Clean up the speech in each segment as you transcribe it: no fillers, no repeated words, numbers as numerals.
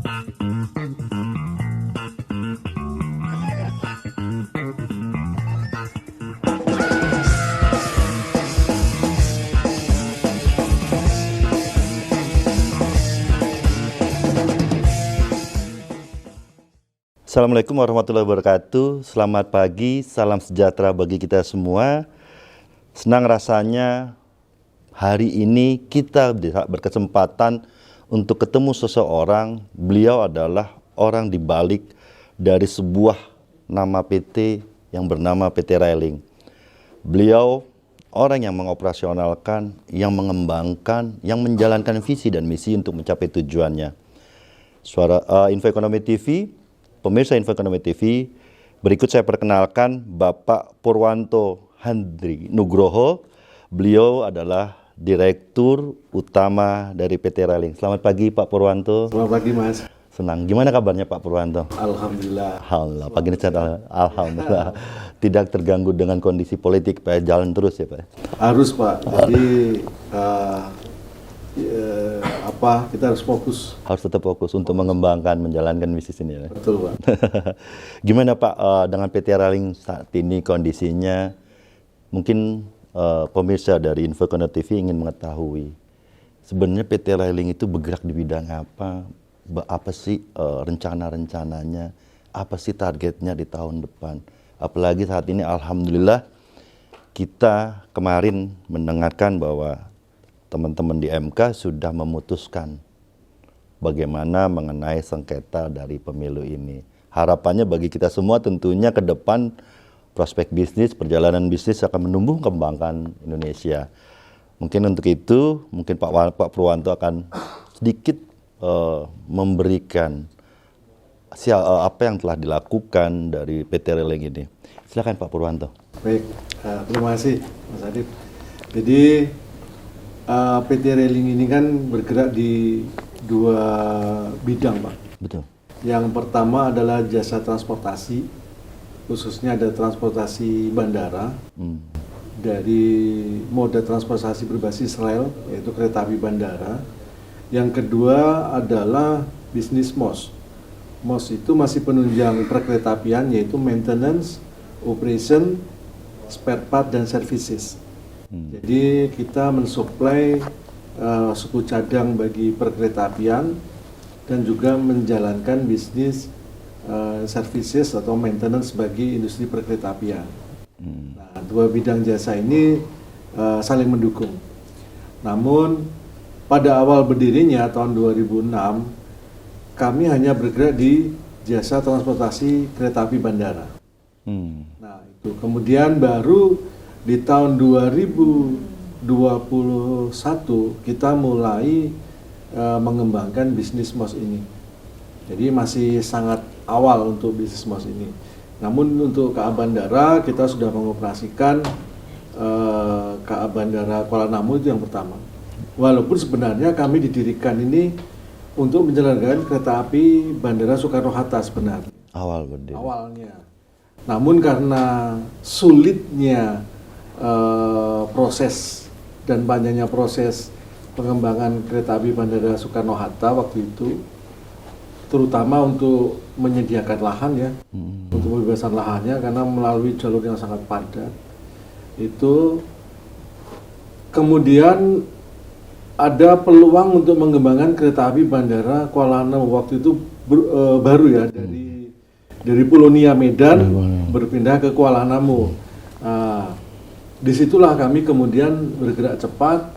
Assalamualaikum warahmatullahi wabarakatuh. Selamat pagi, salam sejahtera bagi kita semua. Senang rasanya hari ini kita berkesempatan untuk ketemu seseorang. Beliau adalah orang di balik dari sebuah nama PT yang bernama PT Railing. Beliau orang yang mengoperasionalkan, yang mengembangkan, yang menjalankan visi dan misi untuk mencapai tujuannya. Info Ekonomi TV, pemirsa Info Ekonomi TV, berikut saya perkenalkan Bapak Purwanto Handri Nugroho. Beliau adalah Direktur Utama dari PT Railing. Selamat pagi Pak Purwanto. Selamat pagi Mas. Senang. Gimana kabarnya Pak Purwanto? Alhamdulillah. Alhamdulillah. Pagi ini alhamdulillah. Tidak terganggu dengan kondisi politik, Pak. Jalan terus ya Pak. Harus Pak. Jadi kita harus fokus. Harus tetap fokus untuk mengembangkan, menjalankan bisnis ini. Ya? Betul Pak. Gimana Pak dengan PT Railing saat ini kondisinya? Mungkin pemirsa dari Info Ekonomi TV ingin mengetahui sebenarnya PT Railing itu bergerak di bidang apa? Apa sih rencana-rencananya? Apa sih targetnya di tahun depan? Apalagi saat ini alhamdulillah kita kemarin mendengarkan bahwa teman-teman di MK sudah memutuskan bagaimana mengenai sengketa dari pemilu ini. Harapannya bagi kita semua tentunya ke depan prospek bisnis, perjalanan bisnis akan menumbuh kembangkan Indonesia. Mungkin untuk itu, mungkin Pak Purwanto akan sedikit memberikan apa yang telah dilakukan dari PT Railing ini. Silakan Pak Purwanto. Baik, terima kasih Mas Adib. Jadi PT Railing ini kan bergerak di dua bidang Pak. Betul. Yang pertama adalah jasa transportasi, khususnya ada transportasi bandara, dari moda transportasi berbasis rel, yaitu kereta api bandara. Yang kedua adalah bisnis MOS. MOS itu masih penunjang perkeretaapian, yaitu maintenance, operation, spare part, dan services. Jadi kita mensuplai suku cadang bagi perkeretaapian dan juga menjalankan bisnis services atau maintenance bagi industri perkeretaapian. Nah, dua bidang jasa ini saling mendukung. Namun pada awal berdirinya tahun 2006 kami hanya bergerak di jasa transportasi kereta api bandara. Nah, itu kemudian baru di tahun 2021 kita mulai mengembangkan bisnis MOS ini. Jadi masih sangat awal untuk bisnis MOS ini. Namun untuk KA Bandara kita sudah mengoperasikan KA Bandara Kuala Namu itu yang pertama. Walaupun sebenarnya kami didirikan ini untuk menjalankan kereta api Bandara Soekarno-Hatta sebenarnya. Awalnya. Namun karena sulitnya proses dan panjangnya proses pengembangan kereta api Bandara Soekarno-Hatta waktu itu, terutama untuk menyediakan lahan ya, untuk pembebasan lahannya karena melalui jalur yang sangat padat, itu kemudian ada peluang untuk mengembangkan kereta api Bandara Kuala Namu waktu itu baru ya, dari Pulau Nia Medan berpindah ke Kuala Namu. Disitulah kami kemudian bergerak cepat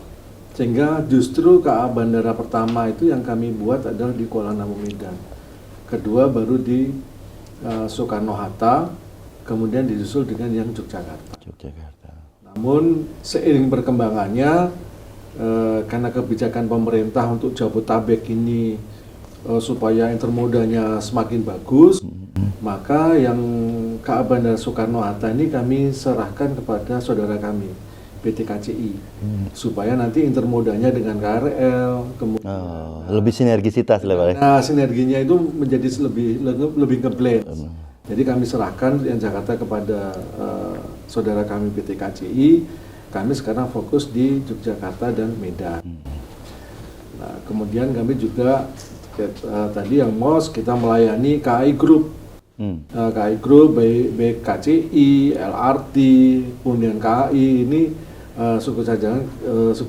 sehingga justru KA Bandara pertama itu yang kami buat adalah di Kuala Namu Medan. Kedua baru di Soekarno-Hatta, kemudian disusul dengan yang Yogyakarta. Namun seiring perkembangannya karena kebijakan pemerintah untuk Jabotabek ini supaya intermodanya semakin bagus, maka yang KA Bandara Soekarno-Hatta ini kami serahkan kepada saudara kami PT KCI supaya nanti intermodanya dengan KRL kemudian lebih sinergisitas lah Pak. Nah, sinerginya itu menjadi lebih ngeblend. Jadi kami serahkan yang Jakarta kepada saudara kami PT KCI. Kami sekarang fokus di Yogyakarta dan Medan. Nah, kemudian kami juga Tadi yang MOS kita melayani KAI Group, KAI Group, baik KCI, LRT, kemudian KAI ini suku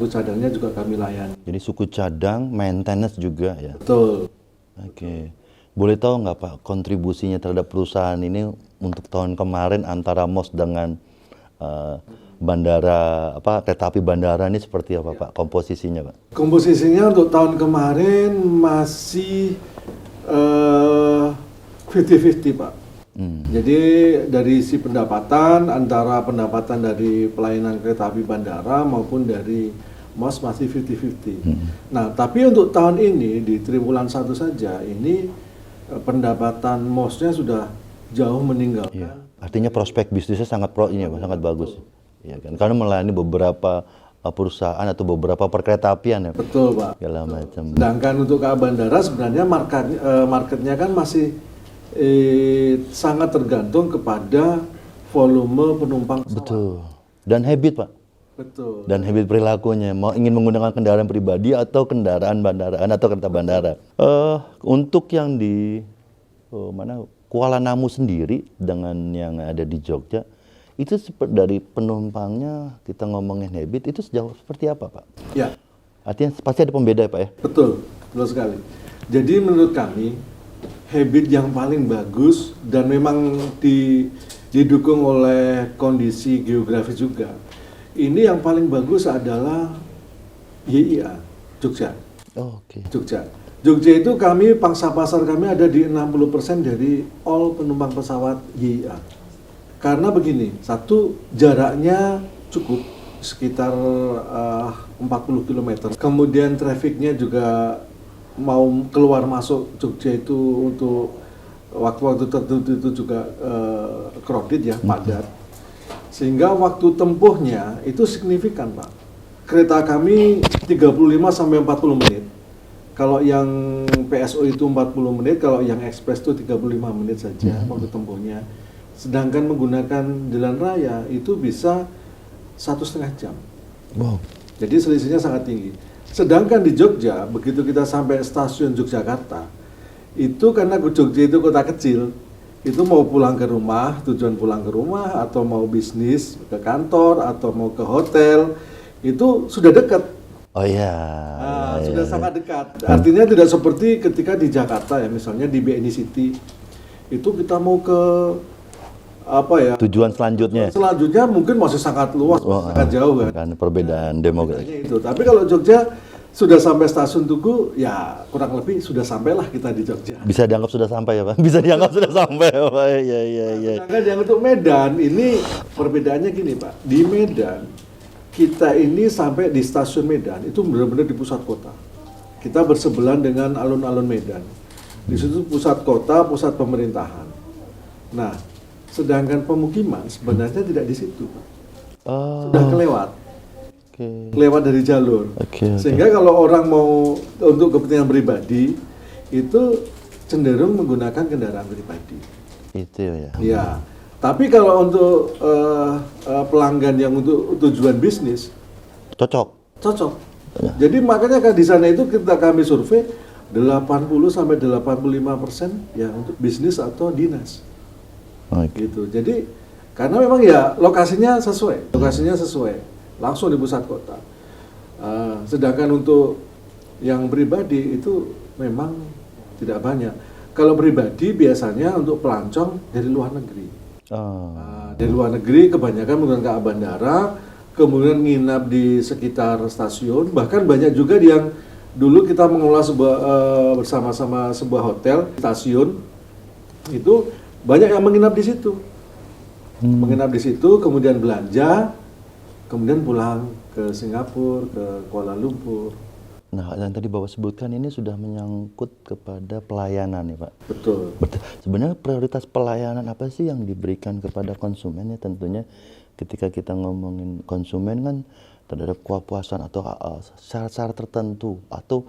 cadangnya juga kami layani. Jadi suku cadang, maintenance juga ya. Betul. Oke. Boleh tahu nggak Pak kontribusinya terhadap perusahaan ini untuk tahun kemarin antara MOS dengan bandara kereta api bandara ini seperti apa Pak komposisinya Pak? Komposisinya untuk tahun kemarin masih 50-50 Pak. Jadi dari si pendapatan antara pendapatan dari pelayanan kereta api bandara maupun dari MOS masih 50-50. Nah, tapi untuk tahun ini di triwulan 1 saja ini pendapatan MOS-nya sudah jauh meninggalkan. Iya. Artinya prospek bisnisnya sangat sangat bagus. Ya kan? Karena melayani beberapa perusahaan atau beberapa perkeretaapian ya. Betul Pak. Segala macam. Sedangkan untuk KA bandara sebenarnya marketnya kan masih sangat tergantung kepada volume penumpang pesawat. Betul. Dan habit Pak. Betul. Dan habit perilakunya, mau ingin menggunakan kendaraan pribadi atau kendaraan bandaraan atau kereta bandara. Untuk yang di Kuala Namu sendiri dengan yang ada di Jogja, itu dari penumpangnya kita ngomongin habit itu sejauh seperti apa Pak? Ya. Artinya pasti ada pembeda ya Pak ya? Betul sekali. Jadi menurut kami habit yang paling bagus dan memang didukung oleh kondisi geografis juga. Ini yang paling bagus adalah YIA, Jogja. Oh, oke. Jogja itu kami, pangsa pasar kami ada di 60% dari all penumpang pesawat YIA. Karena begini, satu, jaraknya cukup, sekitar 40 km. Kemudian trafiknya juga mau keluar masuk Jogja itu untuk waktu-waktu tertentu itu juga crowded ya, padat. Sehingga waktu tempuhnya itu signifikan Pak. Kereta kami 35 sampai 40 menit. Kalau yang PSO itu 40 menit, kalau yang ekspres itu 35 menit saja waktu tempuhnya. Sedangkan menggunakan jalan raya itu bisa 1,5 jam. Wow. Jadi selisihnya sangat tinggi. Sedangkan di Jogja, begitu kita sampai stasiun Yogyakarta, itu karena Jogja itu kota kecil, itu mau pulang ke rumah, tujuan pulang ke rumah, atau mau bisnis ke kantor, atau mau ke hotel, itu sudah dekat. Oh iya. Sudah sangat dekat. Artinya tidak seperti ketika di Jakarta ya, misalnya di BNI City, itu kita mau ke tujuan selanjutnya. Selanjutnya mungkin masih sangat luas, sangat jauh kan. Kan perbedaan demografi. Itu. Tapi kalau Jogja sudah sampai stasiun Tugu, ya kurang lebih sudah sampailah kita di Jogja. Bisa dianggap sudah sampai ya Pak? Bisa dianggap sudah sampai ya Pak? Iya. Sedangkan yang untuk Medan, ini perbedaannya gini Pak. Di Medan, kita ini sampai di stasiun Medan, itu benar-benar di pusat kota. Kita bersebelahan dengan alun-alun Medan. Di situ pusat kota, pusat pemerintahan. Nah, sedangkan pemukiman sebenarnya tidak di situ Pak. Sudah kelewat. Lewat dari jalur. Sehingga kalau orang mau untuk kepentingan pribadi itu cenderung menggunakan kendaraan pribadi. Itu ya. Ya. Tapi kalau untuk pelanggan yang untuk tujuan bisnis cocok. Ya. Jadi makanya kan di sana itu kami survei 80 sampai 85% ya untuk bisnis atau dinas. Gitu. Jadi karena memang ya lokasinya sesuai. Langsung di pusat kota. Sedangkan untuk yang pribadi itu memang tidak banyak. Kalau pribadi biasanya untuk pelancong dari luar negeri. Dari luar negeri kebanyakan menggunakan KA bandara, kemudian nginap di sekitar stasiun. Bahkan banyak juga yang dulu kita mengelola bersama-sama sebuah hotel stasiun itu banyak yang menginap di situ. Menginap di situ, kemudian belanja. Kemudian pulang ke Singapura, ke Kuala Lumpur. Nah, yang tadi Bapak sebutkan ini sudah menyangkut kepada pelayanan ya Pak? Betul. Sebenarnya prioritas pelayanan apa sih yang diberikan kepada konsumen ya? Tentunya ketika kita ngomongin konsumen kan terhadap kepuasan atau syarat-syarat tertentu atau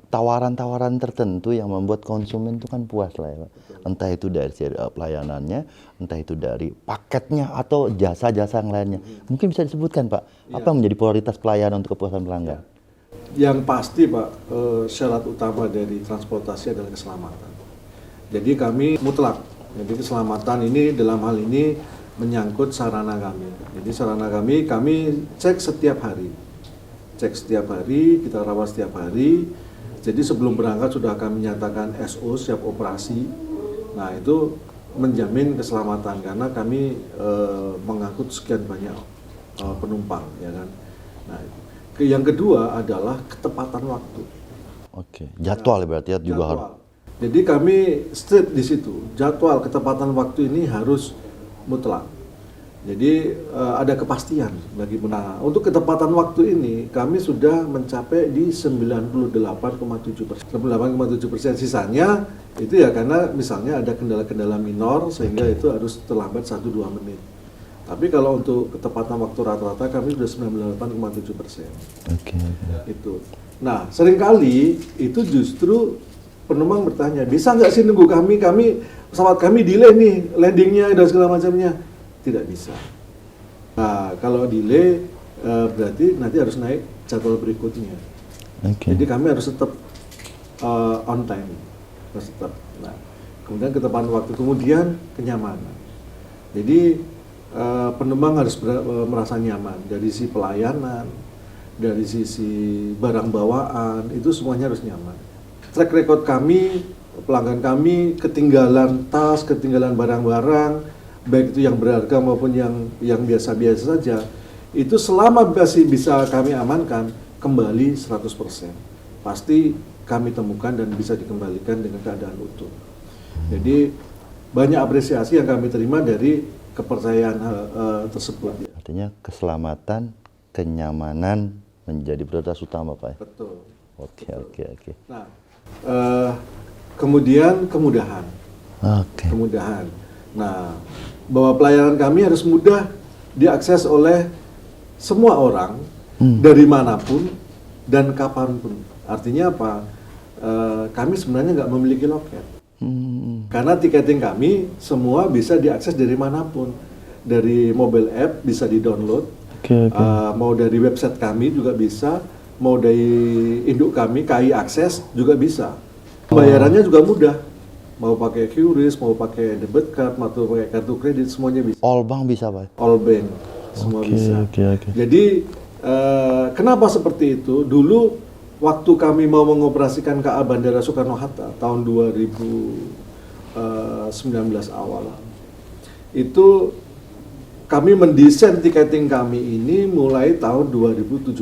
tawaran-tawaran tertentu yang membuat konsumen itu kan puas lah ya Pak. Entah itu dari pelayanannya, entah itu dari paketnya atau jasa-jasa yang lainnya. Mungkin bisa disebutkan Pak, apa yang menjadi prioritas pelayanan untuk kepuasan pelanggan? Yang pasti Pak, syarat utama dari transportasi adalah keselamatan. Jadi kami mutlak. Jadi keselamatan ini dalam hal ini menyangkut sarana kami. Jadi sarana kami cek setiap hari. Cek setiap hari, kita rawat setiap hari. Jadi sebelum berangkat sudah kami nyatakan SO, siap operasi. Nah itu menjamin keselamatan karena kami mengangkut sekian banyak penumpang, ya kan. Nah, yang kedua adalah ketepatan waktu. Oke, jadwal berarti ya juga harus. Jadi kami strict di situ. Jadwal ketepatan waktu ini harus mutlak. Jadi ada kepastian bagi pengguna. Untuk ketepatan waktu ini kami sudah mencapai di 98,7%. 98,7%. Sisanya itu ya karena misalnya ada kendala-kendala minor sehingga itu harus terlambat 1-2 menit. Tapi kalau untuk ketepatan waktu rata-rata kami sudah 98,7%. Oke. Itu. Nah, seringkali itu justru penumpang bertanya, bisa nggak sih nunggu kami pesawat kami delay nih landingnya dan segala macamnya. Tidak bisa. Nah, kalau delay berarti nanti harus naik jadwal berikutnya. Oke. Jadi kami harus tetap on time, harus tetap. Nah, kemudian ketepatan waktu, kemudian kenyamanan. Jadi penumpang harus merasa nyaman dari sisi pelayanan, dari sisi barang bawaan, itu semuanya harus nyaman. Track record kami, pelanggan kami, ketinggalan tas, ketinggalan barang-barang, baik itu yang berharga maupun yang biasa-biasa saja, itu selama masih bisa kami amankan, kembali 100%. Pasti kami temukan dan bisa dikembalikan dengan keadaan utuh. Jadi banyak apresiasi yang kami terima dari kepercayaan tersebut. Artinya keselamatan, kenyamanan menjadi prioritas utama, Pak. Betul. Oke. Nah, kemudian kemudahan. Oke. Kemudahan. Nah, bahwa pelayanan kami harus mudah diakses oleh semua orang dari manapun dan kapanpun. Artinya apa? Kami sebenarnya nggak memiliki loket. Karena tiketing kami semua bisa diakses dari manapun, dari mobile app bisa di-download, mau dari website kami juga bisa, mau dari induk kami KAI Akses juga bisa. Bayarannya juga mudah, mau pakai QRIS, mau pakai debit card, mau pakai kartu kredit, semuanya bisa. All bank bisa, Pak? All bank, semua bisa. Oke. Jadi kenapa seperti itu? Dulu waktu kami mau mengoperasikan KA Bandara Soekarno-Hatta tahun 2019 awal, itu kami mendesain tiketing kami ini mulai tahun 2017.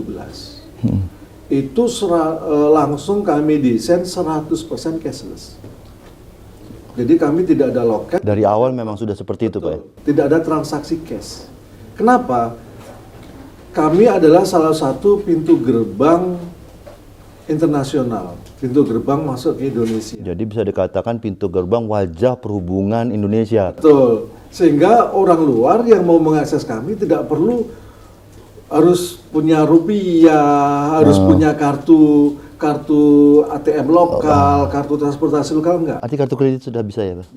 Itu langsung kami desain 100% cashless. Jadi kami tidak ada loket. Dari awal memang sudah seperti itu, Pak? Tidak ada transaksi cash. Kenapa? Kami adalah salah satu pintu gerbang internasional, pintu gerbang masuk ke Indonesia. Jadi bisa dikatakan pintu gerbang wajah perhubungan Indonesia. Betul. Sehingga orang luar yang mau mengakses kami tidak perlu harus punya rupiah, harus punya kartu ATM lokal, kartu transportasi lokal, enggak. Arti kartu kredit sudah bisa ya, Pak?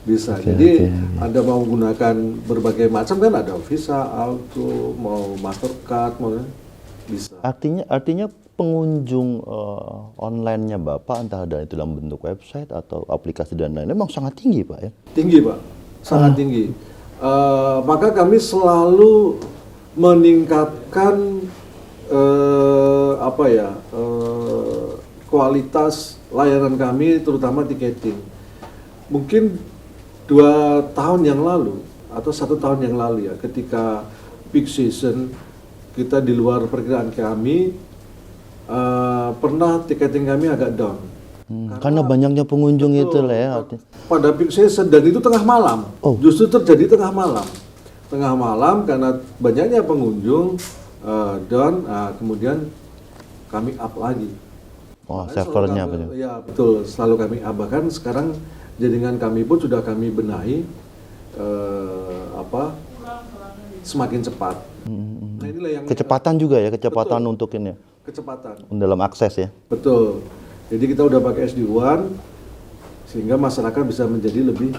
Bisa. Jadi Anda mau menggunakan berbagai macam kan, ada Visa, Alto, mau Mastercard, mau bisa. Artinya pengunjung online-nya Bapak, entah ada itu dalam bentuk website atau aplikasi dan lain-lain, memang sangat tinggi, Pak, ya? Tinggi, Pak. Sangat tinggi. Maka kami selalu meningkatkan kualitas layanan kami, terutama tiketing. Mungkin 2 tahun yang lalu atau 1 tahun yang lalu ya, ketika peak season kita di luar perkiraan kami, pernah tiketing kami agak down. Karena banyaknya pengunjung itu lah ya. Pada peak season, dan itu tengah malam. Justru terjadi tengah malam. Tengah malam karena banyaknya pengunjung down, kemudian kami up lagi. Servernya apa? Ya betul, selalu kami up. Bahkan sekarang jaringan kami pun sudah kami benahi semakin cepat. Nah, inilah yang kecepatan juga ya, kecepatan betul. Untuk ini. Kecepatan. Dalam akses ya. Betul. Jadi kita udah pakai SD-WAN sehingga masyarakat bisa menjadi lebih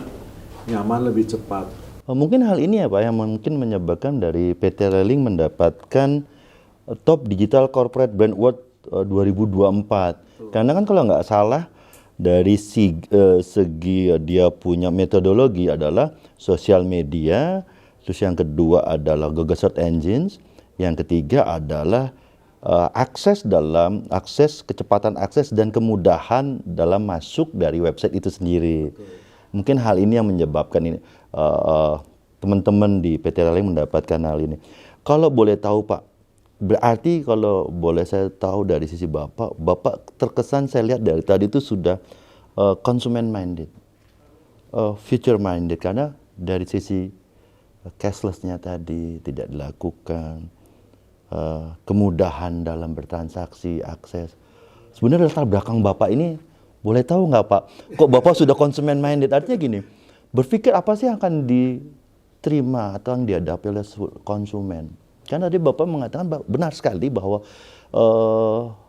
nyaman, lebih cepat. Mungkin hal ini ya Pak yang mungkin menyebabkan dari PT Railing mendapatkan Top Digital Corporate Brand Award 2024. Karena kan kalau nggak salah dari segi dia punya metodologi adalah sosial media, terus yang kedua adalah Google Search Engines, yang ketiga adalah akses kecepatan akses dan kemudahan dalam masuk dari website itu sendiri. Mungkin hal ini yang menyebabkan ini teman-teman di PT Railing mendapatkan hal ini. Kalau boleh tahu Pak, berarti kalau boleh saya tahu dari sisi Bapak terkesan saya lihat dari tadi itu sudah consumer minded, future minded, karena dari sisi cashless-nya tadi tidak dilakukan. Kemudahan dalam bertransaksi, akses. Sebenarnya latar belakang Bapak ini boleh tahu nggak Pak? Kok Bapak sudah konsumen minded? Artinya gini, berpikir apa sih yang akan diterima atau yang dihadapi oleh konsumen? Karena tadi Bapak mengatakan benar sekali bahwa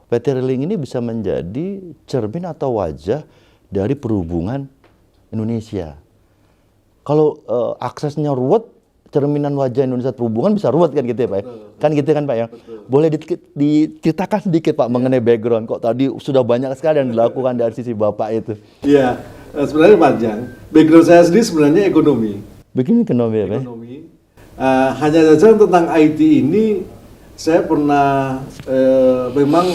PT Railing ini bisa menjadi cermin atau wajah dari perhubungan Indonesia. Kalau aksesnya ruwet, cerminan wajah Indonesia perhubungan bisa ruwet kan gitu ya Pak ya? Kan gitu kan Pak ya? Betul. Boleh diceritakan sedikit Pak mengenai background, kok tadi sudah banyak sekali yang dilakukan dari sisi Bapak itu. Iya, sebenarnya panjang. Background saya sendiri sebenarnya ekonomi. Begini ekonomi ya Pak? Ekonomi. Hanya saja tentang IT ini saya pernah memang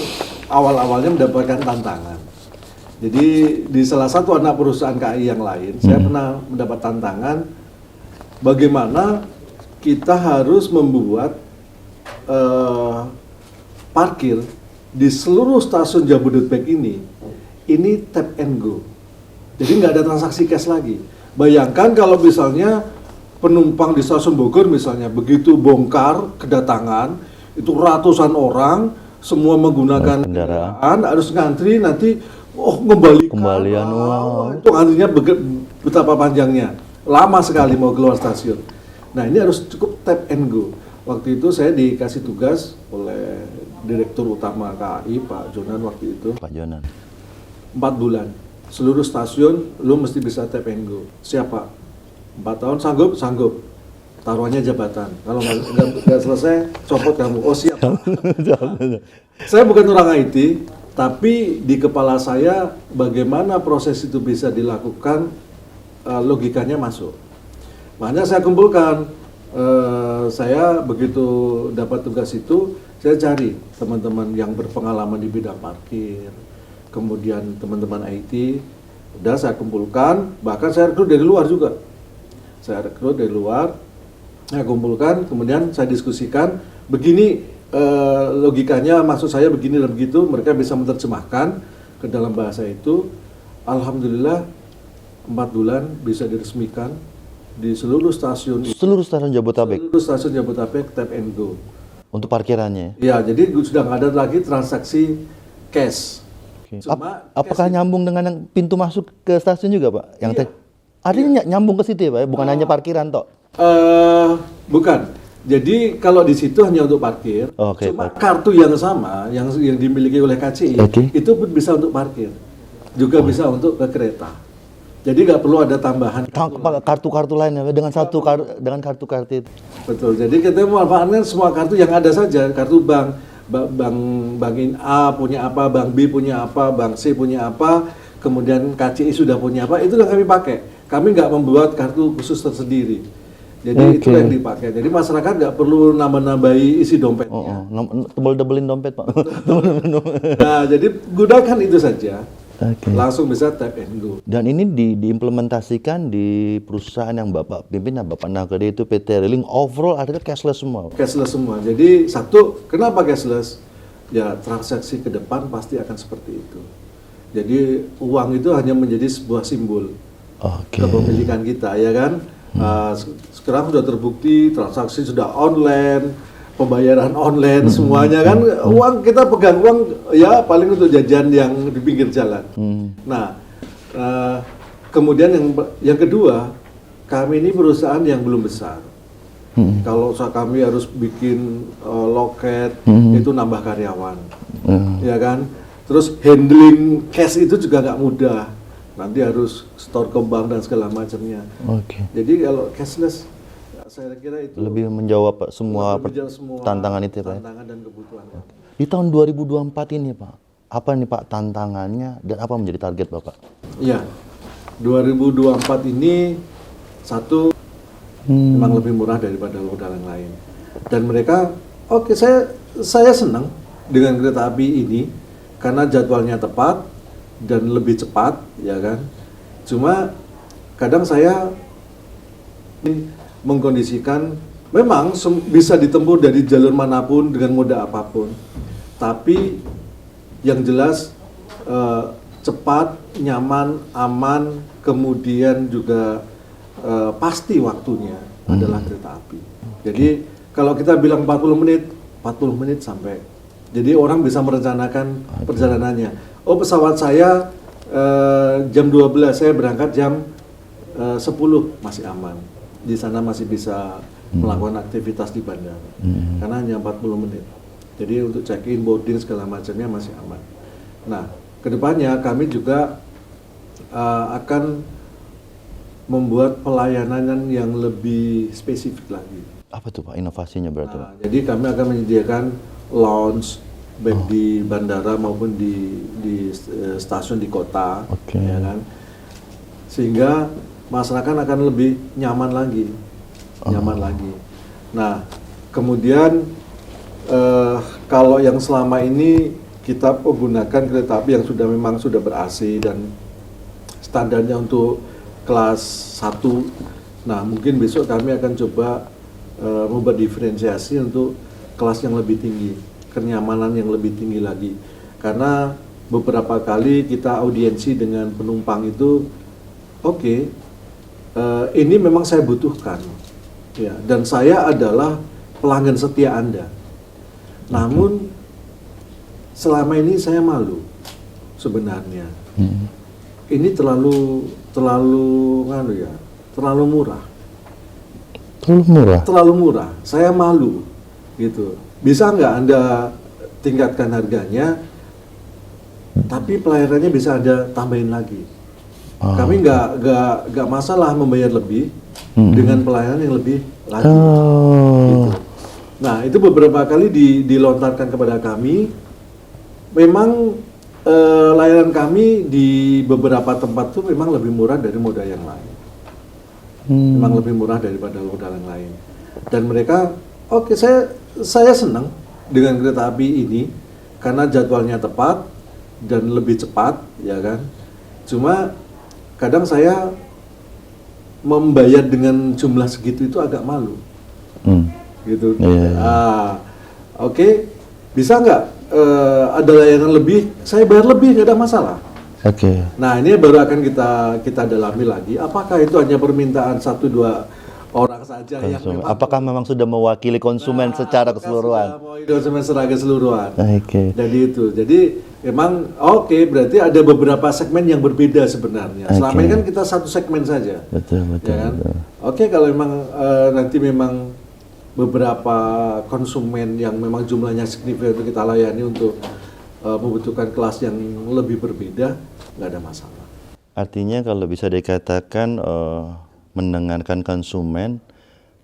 awal-awalnya mendapatkan tantangan. Jadi di salah satu anak perusahaan KAI yang lain, saya pernah mendapat tantangan bagaimana kita harus membuat parkir di seluruh stasiun Jabodetabek ini tap and go. Jadi nggak ada transaksi cash lagi. Bayangkan kalau misalnya penumpang di stasiun Bogor misalnya begitu bongkar kedatangan, itu ratusan orang semua menggunakan kendaraan harus ngantri, nanti kembalian uang. Itu antrinya betapa panjangnya. Lama sekali mau keluar stasiun. Nah ini harus cukup tap and go. Waktu itu saya dikasih tugas oleh Direktur Utama KAI, Pak Jonan waktu itu. Pak Jonan. 4 bulan. Seluruh stasiun lu mesti bisa tap and go. Siapa? 4 tahun sanggup? Sanggup. Taruhannya jabatan. Kalau nggak selesai, copot kamu. Oh siap. Saya bukan orang IT, tapi di kepala saya bagaimana proses itu bisa dilakukan, logikanya masuk. Makanya saya kumpulkan, saya begitu dapat tugas itu, saya cari teman-teman yang berpengalaman di bidang parkir, kemudian teman-teman IT, udah saya kumpulkan, bahkan saya rekrut dari luar juga. Saya rekrut dari luar, saya kumpulkan, kemudian saya diskusikan, begini logikanya, maksud saya begini dan begitu, mereka bisa menerjemahkan ke dalam bahasa itu. Alhamdulillah 4 bulan bisa diresmikan di seluruh stasiun Jabodetabek. Seluruh stasiun Jabodetabek tap and go. Untuk parkirannya? Ya, jadi sudah nggak ada lagi transaksi cash. Okay. Apakah nyambung dengan yang pintu masuk ke stasiun juga Pak? Yang iya. Artinya nyambung ke situ ya Pak? Bukan hanya parkiran toh? Bukan. Jadi kalau di situ hanya untuk parkir, cuma kartu yang sama yang dimiliki oleh KCI itu pun bisa untuk parkir, juga bisa untuk ke kereta. Jadi nggak perlu ada tambahan kartu-kartu lain ya, dengan kartu itu. Betul. Jadi kita memanfaatkan semua kartu yang ada saja, kartu bank A punya apa, bank B punya apa, bank C punya apa, kemudian KCI sudah punya apa, itu yang kami pakai. Kami nggak membuat kartu khusus tersendiri. Jadi itu yang dipakai. Jadi masyarakat nggak perlu nambah-nambahi isi dompetnya. Tebel-tebelin dompet Pak. Nah, jadi gunakan itu saja. Langsung bisa tap and go. Dan ini diimplementasikan di perusahaan yang Bapak pimpin, Bapak Nagari itu PT Railing, overall artinya cashless semua. Cashless semua. Jadi satu, kenapa cashless? Ya transaksi ke depan pasti akan seperti itu. Jadi uang itu hanya menjadi sebuah simbol kepemilikan kita, ya kan? Sekarang sudah terbukti transaksi sudah online, pembayaran online, semuanya kan uang, kita pegang uang ya paling untuk jajan yang di pinggir jalan. Nah, kemudian yang kedua, kami ini perusahaan yang belum besar. Kalau kami harus bikin loket, itu nambah karyawan, ya kan. Terus handling cash itu juga nggak mudah. Nanti harus store ke bank dan segala macamnya. Jadi kalau cashless saya kira itu lebih menjawab semua menjawab semua tantangan itu ya Pak. tantangan dan kebutuhan. Di tahun 2024 ini Pak, apa nih Pak tantangannya dan apa menjadi target Bapak? Iya, 2024 ini satu memang lebih murah daripada rute yang lain. Dan mereka, oke, saya senang dengan kereta api ini karena jadwalnya tepat dan lebih cepat, ya kan. Cuma kadang saya mengkondisikan memang bisa ditempuh dari jalur manapun dengan moda apapun, tapi yang jelas cepat, nyaman, aman, kemudian juga pasti waktunya adalah kereta api. Jadi kalau kita bilang 40 menit sampai. Jadi orang bisa merencanakan perjalanannya. Oh, pesawat saya jam 12, saya berangkat jam 10, masih aman. Di sana masih bisa melakukan aktivitas di bandara. Karena hanya 40 menit. Jadi untuk check-in, boarding, segala macamnya masih aman. Nah, kedepannya kami juga akan membuat pelayanan yang lebih spesifik lagi. Apa tuh Pak inovasinya berarti Pak? Jadi kami akan menyediakan lounge baik di bandara maupun di stasiun di kota, ya kan? Sehingga masyarakat akan lebih nyaman lagi. Nah, kemudian kalau yang selama ini kita menggunakan kereta api yang memang sudah ber-AC dan standarnya untuk kelas 1. Nah, mungkin besok kami akan coba membuat diferensiasi untuk kelas yang lebih tinggi, kenyamanan yang lebih tinggi lagi. Karena beberapa kali kita audiensi dengan penumpang itu, ini memang saya butuhkan, ya, dan saya adalah pelanggan setia Anda. Namun selama ini saya malu sebenarnya. Ini terlalu murah. Terlalu murah. Saya malu, gitu. Bisa nggak Anda tingkatkan harganya, tapi pelayanannya bisa Anda tambahin lagi. Kami nggak masalah membayar lebih dengan pelayanan yang lebih lagi. Gitu. Nah, itu beberapa kali dilontarkan kepada kami. Memang layanan kami di beberapa tempat tuh memang lebih murah dari moda yang lain. Memang lebih murah daripada moda yang lain. Dan mereka, saya senang dengan kereta api ini karena jadwalnya tepat dan lebih cepat, ya kan. Cuma kadang saya membayar dengan jumlah segitu itu agak malu, gitu. Bisa nggak ada layanan lebih? Saya bayar lebih, nggak ada masalah. Nah, ini baru akan kita dalami lagi. Apakah itu hanya permintaan 1-2 orang saja yang memang, apakah memang sudah mewakili konsumen secara keseluruhan? Konsumen secara keseluruhan. Jadi itu. Jadi memang berarti ada beberapa segmen yang berbeda sebenarnya. Selama ini kan kita satu segmen saja. Betul. Ya kan? Kalau memang nanti memang beberapa konsumen yang memang jumlahnya signifikan untuk kita layani untuk membutuhkan kelas yang lebih berbeda, nggak ada masalah. Artinya kalau bisa dikatakan mendengarkan konsumen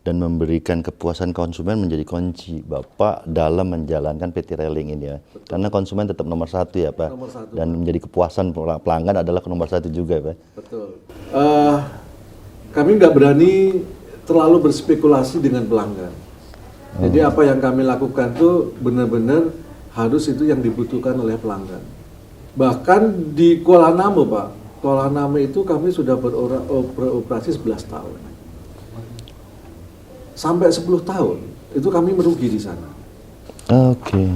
dan memberikan kepuasan konsumen menjadi kunci Bapak dalam menjalankan PT Railing ini ya. Betul. Karena konsumen tetap nomor 1 ya Pak. Nomor 1. Dan menjadi kepuasan pelanggan adalah nomor 1 juga Pak. Betul. Kami nggak berani terlalu berspekulasi dengan pelanggan. Jadi apa yang kami lakukan tuh benar-benar harus itu yang dibutuhkan oleh pelanggan. Bahkan di Kuala Namu Pak, Kuala Namu itu kami sudah beroperasi 11 tahun. Sampai 10 tahun, itu kami merugi di sana.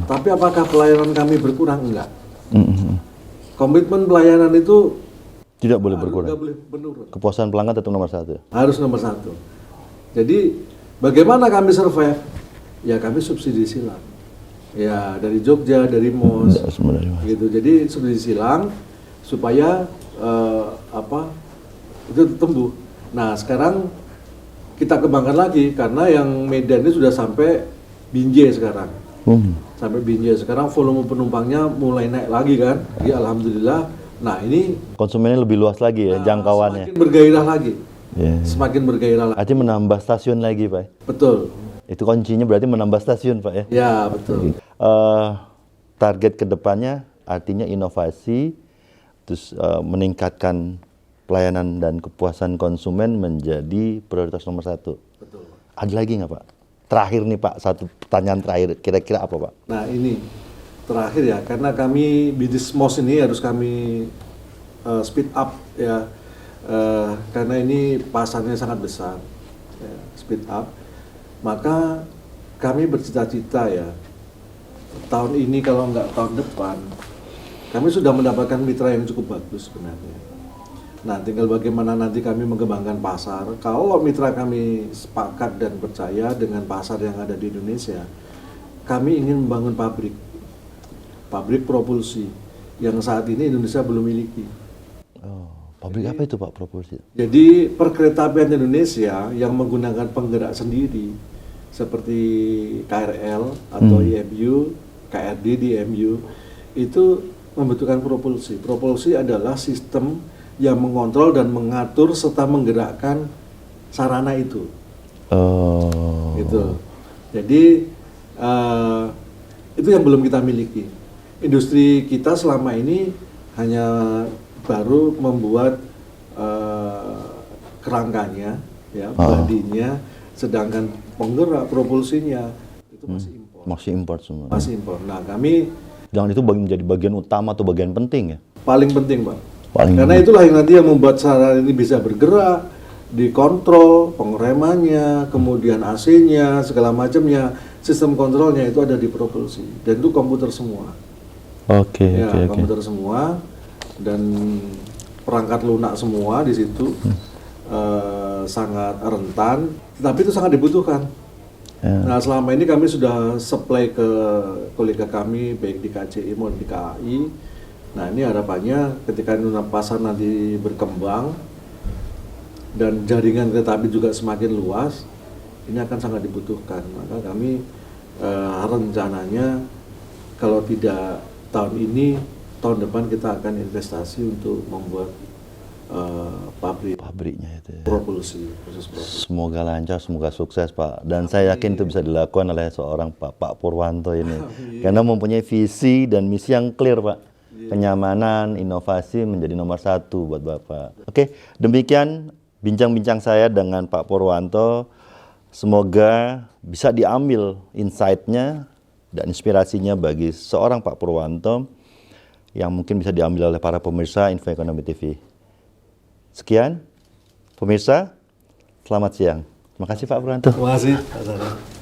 Tapi apakah pelayanan kami berkurang? Enggak. Komitmen pelayanan itu tidak boleh berkurang. Tidak boleh menurun. Kepuasan pelanggan tetap nomor 1. Harus nomor 1. Jadi bagaimana kami survive? Ya kami subsidi silang. Ya dari Jogja, dari MOS, gitu. Jadi subsidi silang supaya itu tumbuh. Nah sekarang kita kembangkan lagi karena yang Medan ini sudah sampai Binjai sekarang. Sampai Binjai sekarang volume penumpangnya mulai naik lagi kan. Ya alhamdulillah. Nah ini konsumennya lebih luas lagi ya jangkauannya. Semakin bergairah lagi. Ya. semakin bergairah lagi. Artinya menambah stasiun lagi, Pak. Betul. Itu kuncinya berarti menambah stasiun, Pak ya. Ya, betul. Target kedepannya artinya inovasi, terus meningkatkan pelayanan dan kepuasan konsumen menjadi prioritas nomor 1. Betul. Ada lagi nggak, Pak? Terakhir nih, Pak, satu pertanyaan terakhir, kira-kira apa, Pak? Nah, ini terakhir ya, karena kami BidisMOS ini harus kami speed up ya, karena ini pasarnya sangat besar, ya, speed up. Maka kami bercita-cita ya, tahun ini kalau nggak tahun depan, kami sudah mendapatkan mitra yang cukup bagus sebenarnya. Nah, tinggal bagaimana nanti kami mengembangkan pasar. Kalau mitra kami sepakat dan percaya dengan pasar yang ada di Indonesia, kami ingin membangun pabrik propulsi yang saat ini Indonesia belum miliki. Oh, pabrik apa itu, Pak, propulsi? Jadi perkeretaapian Indonesia yang menggunakan penggerak sendiri seperti KRL atau IMU, KRD di IMU itu membutuhkan propulsi. Propulsi adalah sistem yang mengontrol dan mengatur serta menggerakkan sarana itu. Oh. Gitu. Jadi itu yang belum kita miliki. Industri kita selama ini hanya baru membuat kerangkanya, ya, bodinya, sedangkan penggerak propulsinya itu masih impor. Masih impor semua. Masih impor. Nah, kami Jangan itu menjadi bagian utama atau bagian penting ya? paling penting, Pak. Paling Karena itulah yang nanti yang membuat sarana ini bisa bergerak, dikontrol, pengeremannya, kemudian AC-nya, segala macamnya, sistem kontrolnya itu ada di propulsi. Dan itu komputer semua. Oke, Ya, oke. komputer semua dan perangkat lunak semua di situ. Sangat rentan, tapi itu sangat dibutuhkan. Ya. Nah, selama ini kami sudah supply ke kolega kami baik di KCI maupun di KAI. Nah, ini harapannya ketika pasar nanti berkembang dan jaringan kereta api juga semakin luas, ini akan sangat dibutuhkan. Maka kami rencananya kalau tidak tahun ini, tahun depan kita akan investasi untuk membuat Pabriknya itu ya. propulsi, khusus propulsi. Semoga lancar, semoga sukses, Pak. Dan saya yakin itu bisa dilakukan oleh seorang Pak Purwanto ini. Karena mempunyai visi dan misi yang clear, Pak. Kenyamanan, inovasi menjadi nomor 1 buat Bapak. Oke, demikian bincang-bincang saya dengan Pak Purwanto. Semoga bisa diambil insight-nya dan inspirasinya bagi seorang Pak Purwanto yang mungkin bisa diambil oleh para pemirsa Info Ekonomi TV. Sekian, pemirsa, selamat siang. Terima kasih, Pak Purwanto. Terima kasih, Pak Sarah.